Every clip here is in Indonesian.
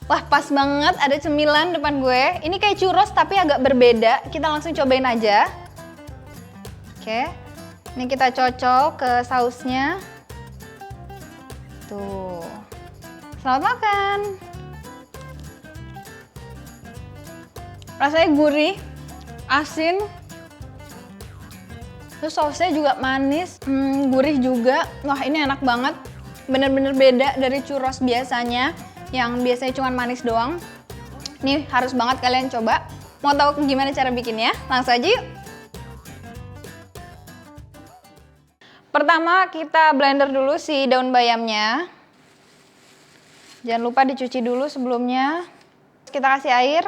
Wah, pas banget ada cemilan depan gue. Ini kayak churros tapi agak berbeda. Kita langsung cobain aja. Oke. Ini kita cocok ke sausnya. Tuh. Selamat makan. Rasanya gurih, asin. Terus sausnya juga manis, gurih juga. Wah, ini enak banget. Bener-bener beda dari churros biasanya, yang biasanya cuma manis doang. Ini harus banget kalian coba. Mau tahu gimana cara bikinnya? Langsung aja yuk. Pertama kita blender dulu si daun bayamnya. Jangan lupa dicuci dulu sebelumnya. Kita kasih air.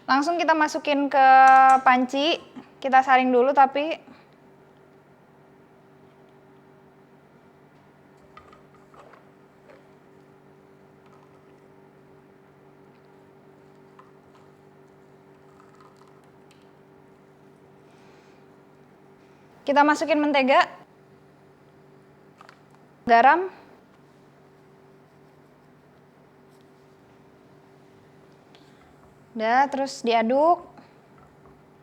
Langsung kita masukin ke panci, kita saring dulu tapi kita masukin mentega, garam, udah, terus diaduk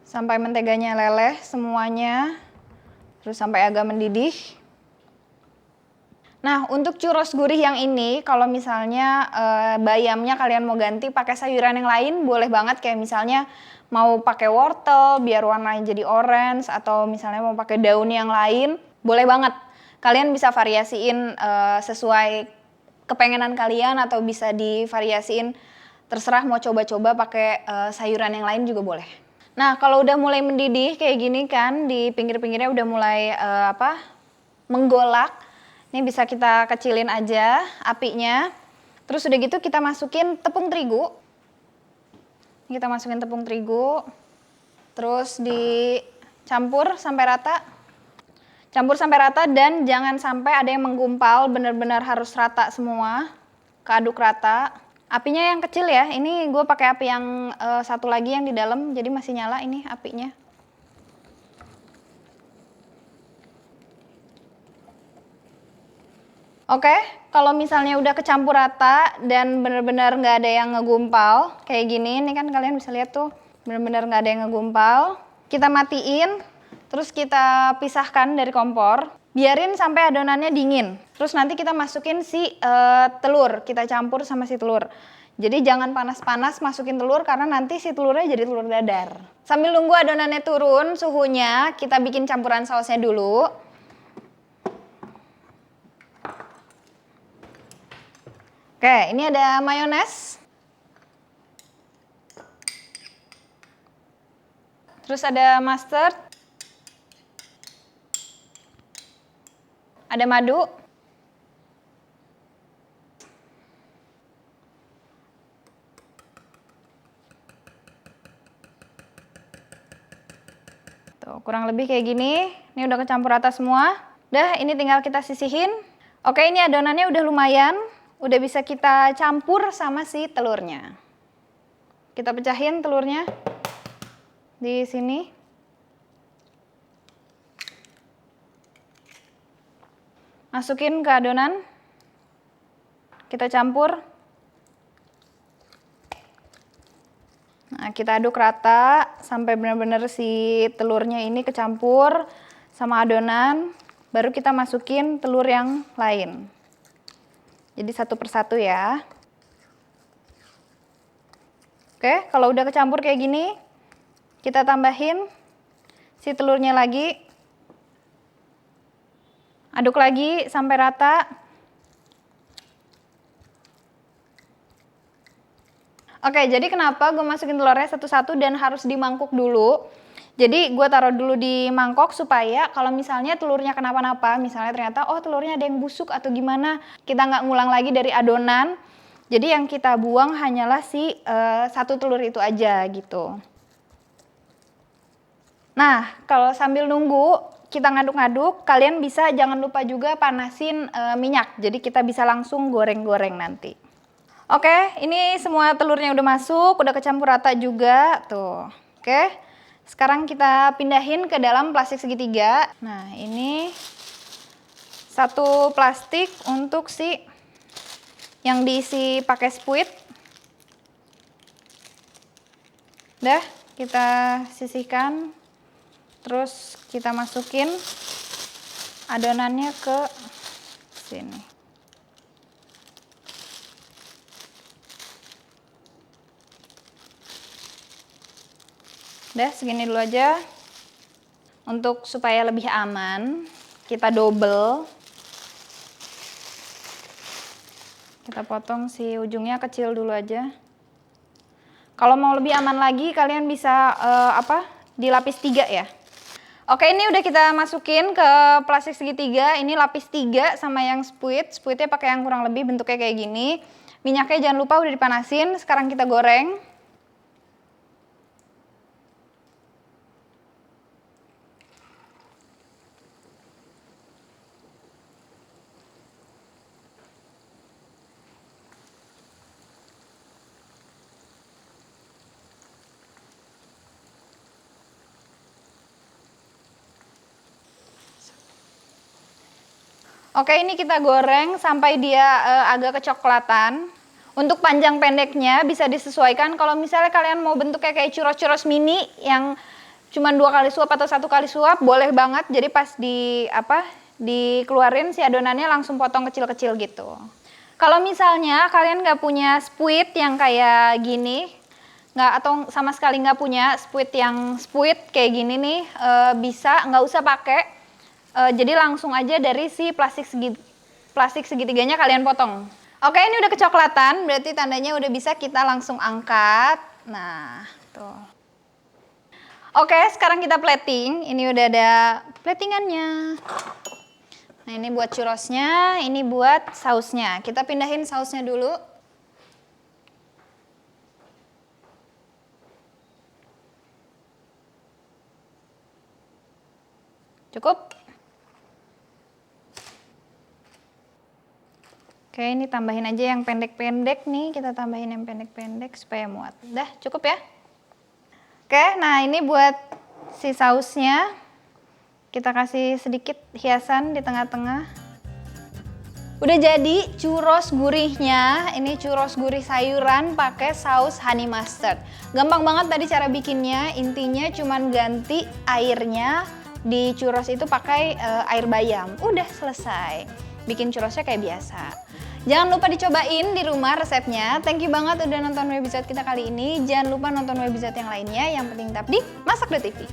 sampai menteganya leleh semuanya, terus sampai agak mendidih. Nah, untuk churros gurih yang ini, kalau misalnya bayamnya kalian mau ganti pakai sayuran yang lain, boleh banget. Kayak misalnya mau pakai wortel biar warnanya jadi orange, atau misalnya mau pakai daun yang lain, boleh banget. Kalian bisa variasiin sesuai kepengenan kalian, atau bisa divariasiin terserah mau coba-coba pakai sayuran yang lain juga boleh. Nah, kalau udah mulai mendidih kayak gini kan, di pinggir-pinggirnya udah mulai menggolak. Ini bisa kita kecilin aja apinya. Terus udah gitu kita masukin tepung terigu. Kita masukin tepung terigu. Terus dicampur sampai rata. Campur sampai rata dan jangan sampai ada yang menggumpal, benar-benar harus rata semua. Keaduk rata. Apinya yang kecil ya, ini gue pakai api yang satu lagi yang di dalam, jadi masih nyala ini apinya. Oke, kalau misalnya udah kecampur rata dan benar-benar nggak ada yang ngegumpal, kayak gini, ini kan kalian bisa lihat tuh, benar-benar nggak ada yang ngegumpal. Kita matiin, terus kita pisahkan dari kompor, biarin sampai adonannya dingin. Terus nanti kita masukin si telur, kita campur sama si telur. Jadi jangan panas-panas masukin telur karena nanti si telurnya jadi telur dadar. Sambil nunggu adonannya turun suhunya, kita bikin campuran sausnya dulu. Oke, ini ada mayones. Terus ada mustard. Ada madu. Tuh, kurang lebih kayak gini. Ini udah kecampur rata semua. Udah, ini tinggal kita sisihin. Oke, ini adonannya udah lumayan. Udah bisa kita campur sama si telurnya. Kita pecahin telurnya di sini. Masukin ke adonan. Kita campur. Nah, kita aduk rata sampai benar-benar si telurnya ini kecampur sama adonan. Baru kita masukin telur yang lain. Jadi satu persatu ya. Oke, kalau udah kecampur kayak gini, kita tambahin si telurnya lagi. Aduk lagi sampai rata. Oke, jadi kenapa gue masukin telurnya satu-satu dan harus di mangkuk dulu? Jadi gue taruh dulu di mangkok supaya kalau misalnya telurnya kenapa-napa, misalnya ternyata oh telurnya ada yang busuk atau gimana, kita nggak ngulang lagi dari adonan. Jadi yang kita buang hanyalah si satu telur itu aja gitu. Nah, kalau sambil nunggu kita ngaduk-ngaduk, kalian bisa jangan lupa juga panasin minyak. Jadi kita bisa langsung goreng-goreng nanti. Oke, ini semua telurnya udah masuk, udah kecampur rata juga, tuh. Oke, sekarang kita pindahin ke dalam plastik segitiga. Nah, ini satu plastik untuk yang diisi pakai spuit. Udah, kita sisihkan, terus kita masukin adonannya ke sini. Udah, segini dulu aja. Untuk supaya lebih aman, kita double. Kita potong si ujungnya kecil dulu aja. Kalau mau lebih aman lagi, kalian bisa dilapis 3 ya. Oke, ini udah kita masukin ke plastik segitiga. Ini lapis 3 sama yang spuit. Spuitnya pakai yang kurang lebih bentuknya kayak gini. Minyaknya jangan lupa udah dipanasin. Sekarang kita goreng. Oke, ini kita goreng sampai dia agak kecoklatan. Untuk panjang pendeknya bisa disesuaikan. Kalau misalnya kalian mau bentuknya kayak churros-churros mini yang cuma 2 kali suap atau 1 kali suap, boleh banget. Jadi pas dikeluarin si adonannya langsung potong kecil-kecil gitu. Kalau misalnya kalian nggak punya spuit yang kayak gini, atau sama sekali nggak punya spuit yang kayak gini nih, bisa nggak usah pakai. Jadi langsung aja dari si plastik segitiganya kalian potong. Oke, ini udah kecoklatan, berarti tandanya udah bisa kita langsung angkat. Nah, tuh. Oke, sekarang kita plating. Ini udah ada platingannya. Nah, ini buat churrosnya, ini buat sausnya. Kita pindahin sausnya dulu. Cukup? Oke, ini tambahin aja yang pendek-pendek nih. Kita tambahin yang pendek-pendek supaya muat. Udah, cukup ya? Oke, nah ini buat si sausnya. Kita kasih sedikit hiasan di tengah-tengah. Udah jadi churros gurihnya. Ini churros gurih sayuran pakai saus honey mustard. Gampang banget tadi cara bikinnya. Intinya cuman ganti airnya. Di churros itu pakai air bayam. Udah selesai. Bikin churrosnya kayak biasa. Jangan lupa dicobain di rumah resepnya. Thank you banget udah nonton webisode kita kali ini. Jangan lupa nonton webisode yang lainnya. Yang penting tetap di Masak.tv.